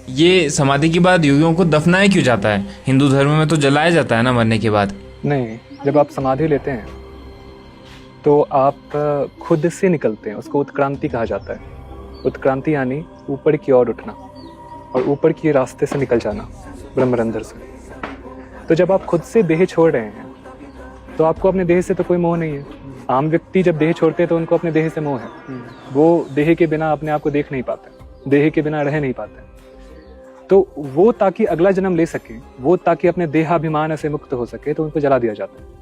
ये समाधि के बाद योगियों को दफनाया क्यों जाता है? हिंदू धर्म में तो जलाया जाता है ना मरने के बाद। नहीं, जब आप समाधि लेते हैं तो आप खुद से निकलते हैं, उसको उत्क्रांति कहा जाता है। उत्क्रांति यानी ऊपर की ओर उठना और ऊपर के रास्ते से निकल जाना, ब्रह्मरंध्र से। तो जब आप खुद से देह छोड़ रहे हैं तो आपको अपने देह से तो कोई मोह नहीं है। आम व्यक्ति जब देह छोड़ते हैं तो उनको अपने देह से मोह है। वो देह के बिना अपने आप को देख नहीं पाते, देह के बिना रह नहीं पाते। तो वो ताकि अगला जन्म ले सके, वो ताकि अपने देहाभिमान से मुक्त हो सके, तो उनको जला दिया जाता है।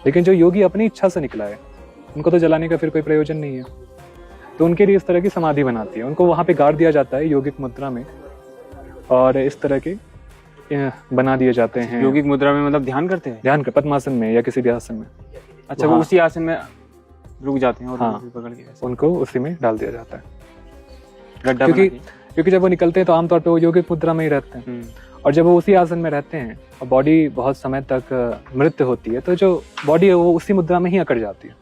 लेकिन जो योगी अपनी इच्छा से निकला है, उनको तो जलाने का फिर कोई प्रयोजन नहीं है। तो उनके लिए इस तरह की समाधि बनाती है, उनको वहाँ पे गाड़ दिया जाता है योगिक मुद्रा में, और इस तरह के बना दिए जाते हैं। योगिक मुद्रा में मतलब ध्यान करते हैं? ध्यान कर पद्मासन में या किसी भी आसन में। अच्छा, वो उसी आसन में रुक जाते हैं और हाँ, पकड़ के उनको उसी में डाल दिया जाता है। गड्ढा क्योंकि जब वो निकलते हैं तो आमतौर पे वो योगिक मुद्रा में ही रहते हैं, और जब वो उसी आसन में रहते हैं और बॉडी बहुत समय तक मृत्यु होती है, तो जो बॉडी है वो उसी मुद्रा में ही अकड़ जाती है,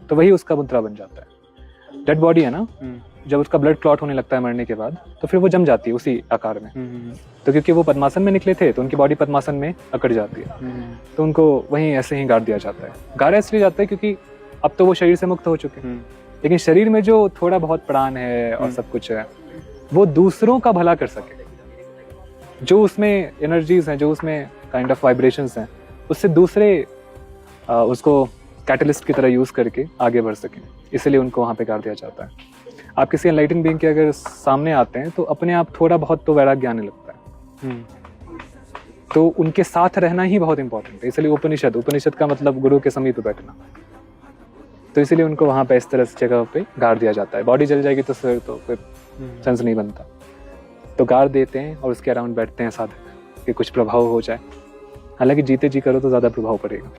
तो वही उसका मुद्रा बन जाता है। डेड बॉडी है ना, जब उसका ब्लड क्लॉट होने लगता है मरने के बाद, तो फिर वो जम जाती है उसी आकार में। तो क्योंकि वो पद्मासन में निकले थे तो उनकी बॉडी पद्मासन में अकड़ जाती है, तो उनको वहीं ऐसे ही गाड़ दिया जाता है। गाड़ा इसलिए जाता है क्योंकि अब तो वो शरीर से मुक्त हो चुके हैं, लेकिन शरीर में जो थोड़ा बहुत प्राण है और सब कुछ है, वो दूसरों का भला कर सके। जो उसमें एनर्जीज हैं, जो उसमें काइंड ऑफ वाइब्रेशंस हैं, उससे दूसरे उसको कैटलिस्ट की तरह यूज करके आगे बढ़ सकें, इसलिए उनको वहाँ पे गाड़ दिया जाता है। आप किसी एनलाइटन बीइंग के अगर सामने आते हैं तो अपने आप थोड़ा बहुत तो वैराग्य आने लगता है। तो उनके साथ रहना ही बहुत इंपॉर्टेंट है, इसलिए उपनिषद का मतलब गुरु के समीप बैठना। तो इसलिए उनको वहाँ पे इस तरह से जगह पे गाड़ दिया जाता है। बॉडी जल जाएगी तो फिर सेंस नहीं बनता, तो गाड़ देते हैं और उसके अराउंड बैठते हैं साधक कि कुछ प्रभाव हो जाए। हालांकि जीते जी करो तो ज़्यादा प्रभाव पड़ेगा।